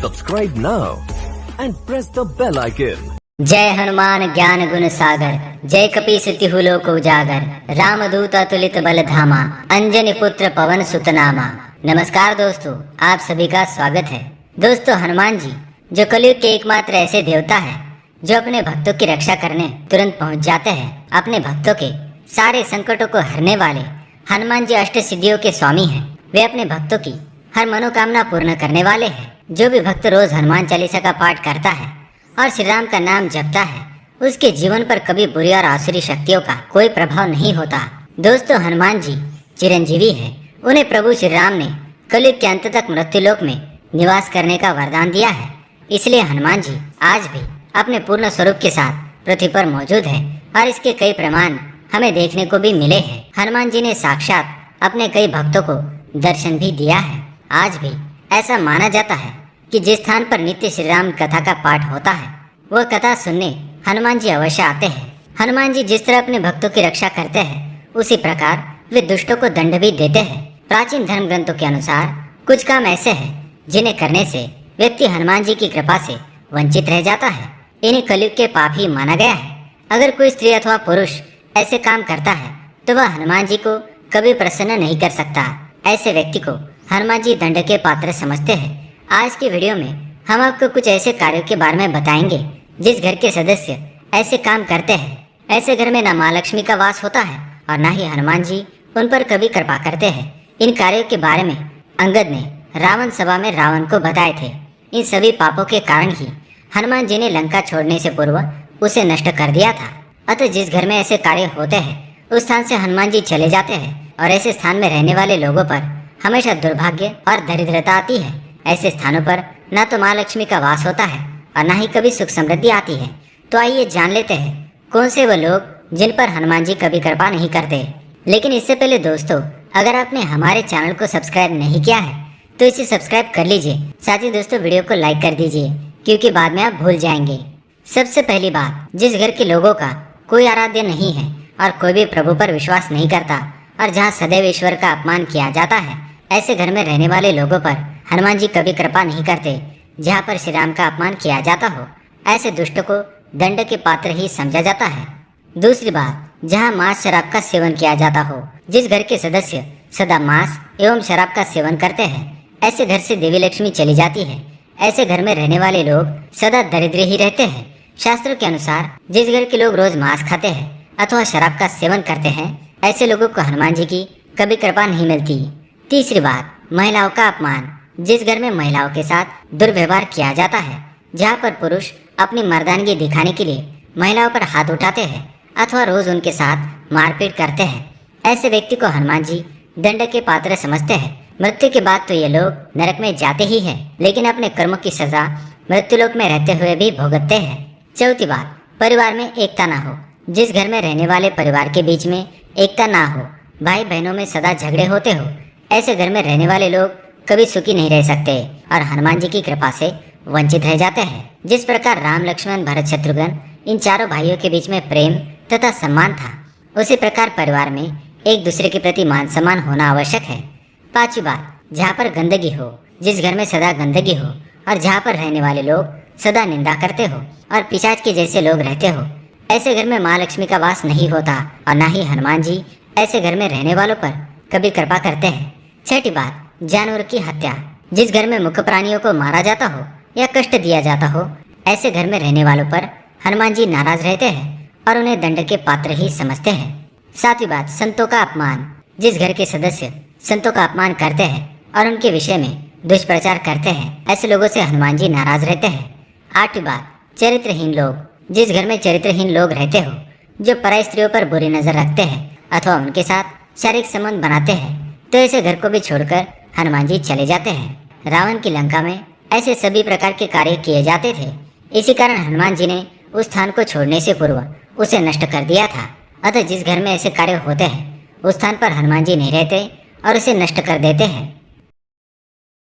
Subscribe now and press the bell icon. जय हनुमान ज्ञान गुण सागर, जय कपीस तिहु लोक उजागर, रामदूत अतुलित बल धामा, अंजनी पुत्र पवन सुत नामा। नमस्कार दोस्तों, आप सभी का स्वागत है। दोस्तों, हनुमान जी जो कलयुग के एकमात्र ऐसे देवता है जो अपने भक्तों की रक्षा करने तुरंत पहुंच जाते हैं। अपने भक्तों के सारे संकटों को हरने वाले हनुमान जी अष्ट सिद्धियों के स्वामी हैं। वे अपने भक्तों की हर मनोकामना पूर्ण करने वाले हैं। जो भी भक्त रोज हनुमान चालीसा का पाठ करता है और श्री राम का नाम जपता है, उसके जीवन पर कभी बुरी और आसुरी शक्तियों का कोई प्रभाव नहीं होता। दोस्तों, हनुमान जी चिरंजीवी है। उन्हें प्रभु श्री राम ने कलयुग के अंत तक मृत्युलोक में निवास करने का वरदान दिया है। इसलिए हनुमान जी आज भी अपने पूर्ण स्वरूप के साथ पृथ्वी पर मौजूद है और इसके कई प्रमाण हमें देखने को भी मिले हैं। हनुमान जी ने साक्षात अपने कई भक्तों को दर्शन भी दिया है। आज भी ऐसा माना जाता है कि जिस स्थान पर नित्य श्री राम कथा का पाठ होता है, वह कथा सुनने हनुमान जी अवश्य आते हैं। हनुमान जी जिस तरह अपने भक्तों की रक्षा करते हैं, उसी प्रकार वे दुष्टों को दंड भी देते हैं। प्राचीन धर्म ग्रंथों के अनुसार कुछ काम ऐसे हैं जिन्हें करने से व्यक्ति हनुमान जी की कृपा से वंचित रह जाता है। इन्हें कलयुग के पाप ही माना गया है। अगर कोई स्त्री अथवा पुरुष ऐसे काम करता है तो वह हनुमान जी को कभी प्रसन्न नहीं कर सकता। ऐसे व्यक्ति को हनुमान जी दंड के पात्र समझते हैं। आज की वीडियो में हम आपको कुछ ऐसे कार्यों के बारे में बताएंगे जिस घर के सदस्य ऐसे काम करते हैं, ऐसे घर में न माँ लक्ष्मी का वास होता है और न ही हनुमान जी उन पर कभी कृपा करते हैं। इन कार्यों के बारे में अंगद ने रावण सभा में रावण को बताए थे। इन सभी पापों के कारण ही हनुमान जी ने लंका छोड़ने से पूर्व उसे नष्ट कर दिया था। अतः जिस घर में ऐसे कार्य होते हैं, उस स्थान से हनुमान जी चले जाते हैं और ऐसे स्थान में रहने वाले लोगों पर हमेशा दुर्भाग्य और दरिद्रता आती है। ऐसे स्थानों पर न तो माँ लक्ष्मी का वास होता है और न ही कभी सुख समृद्धि आती है। तो आइए जान लेते हैं कौन से वो लोग जिन पर हनुमान जी कभी कृपा नहीं करते। लेकिन इससे पहले दोस्तों, अगर आपने हमारे चैनल को सब्सक्राइब नहीं किया है तो इसे सब्सक्राइब कर लीजिए। साथ ही दोस्तों, वीडियो को लाइक कर दीजिए क्योंकि बाद में आप भूल जाएंगे। सबसे पहली बात, जिस घर के लोगों का कोई आराध्य नहीं है और कोई भी प्रभु पर विश्वास नहीं करता और जहाँ सदैव ईश्वर का अपमान किया जाता है, ऐसे घर में रहने वाले लोगों पर हनुमान जी कभी कृपा नहीं करते। जहाँ पर श्री राम का अपमान किया जाता हो, ऐसे दुष्ट को दंड के पात्र ही समझा जाता है। दूसरी बात, जहाँ मांस शराब का सेवन किया जाता हो, जिस घर के सदस्य सदा मांस एवं शराब का सेवन करते हैं, ऐसे घर से देवी लक्ष्मी चली जाती है। ऐसे घर में रहने वाले लोग सदा दरिद्र ही रहते हैं। शास्त्रों के अनुसार जिस घर के लोग रोज मांस खाते हैं अथवा शराब का सेवन करते हैं, ऐसे लोगों को हनुमान जी की कभी कृपा नहीं मिलती। तीसरी बात, महिलाओं का अपमान। जिस घर में महिलाओं के साथ दुर्व्यवहार किया जाता है, जहाँ पर पुरुष अपनी मर्दानगी दिखाने के लिए महिलाओं पर हाथ उठाते हैं अथवा रोज उनके साथ मारपीट करते हैं, ऐसे व्यक्ति को हनुमान जी दंड के पात्र समझते हैं। मृत्यु के बाद तो ये लोग नरक में जाते ही हैं, लेकिन अपने कर्मों की सजा मृत्युलोक में रहते हुए भी भुगतते हैं। चौथी बात, परिवार में एकता ना हो। जिस घर में रहने वाले परिवार के बीच में एकता ना हो, भाई बहनों में सदा झगड़े होते हो, ऐसे घर में रहने वाले लोग कभी सुखी नहीं रह सकते और हनुमान जी की कृपा से वंचित रह जाते हैं। जिस प्रकार राम लक्ष्मण भरत शत्रुघ्न इन चारों भाइयों के बीच में प्रेम तथा सम्मान था, उसी प्रकार परिवार में एक दूसरे के प्रति मान सम्मान होना आवश्यक है। पांचवी बात, जहाँ पर गंदगी हो। जिस घर में सदा गंदगी हो और जहाँ पर रहने वाले लोग सदा निंदा करते हो और पिशाच के जैसे लोग रहते हो, ऐसे घर में माँ लक्ष्मी का वास नहीं होता और न ही हनुमान जी ऐसे घर में रहने वालों पर कभी कृपा करते हैं। छठी बात, जानवर की हत्या। जिस घर में मुख्य प्राणियों को मारा जाता हो या कष्ट दिया जाता हो, ऐसे घर में रहने वालों पर हनुमान जी नाराज रहते हैं और उन्हें दंड के पात्र ही समझते हैं। सातवीं बात, संतों का अपमान। जिस घर के सदस्य संतों का अपमान करते हैं और उनके विषय में दुष्प्रचार करते हैं, ऐसे लोगों से हनुमान जी नाराज रहते हैं। आठवीं बात, चरित्रहीन लोग। जिस घर में चरित्रहीन लोग रहते हो, जो पराई स्त्रियों पर बुरी नजर रखते हैं अथवा उनके साथ शारीरिक संबंध बनाते हैं, तो ऐसे घर को भी छोड़कर हनुमान जी चले जाते हैं। रावण की लंका में ऐसे सभी प्रकार के कार्य किए जाते थे। इसी कारण हनुमान जी ने उस स्थान को छोड़ने से पूर्व उसे नष्ट कर दिया था। अतः जिस घर में ऐसे कार्य होते हैं, उस स्थान पर हनुमान जी नहीं रहते और उसे नष्ट कर देते हैं।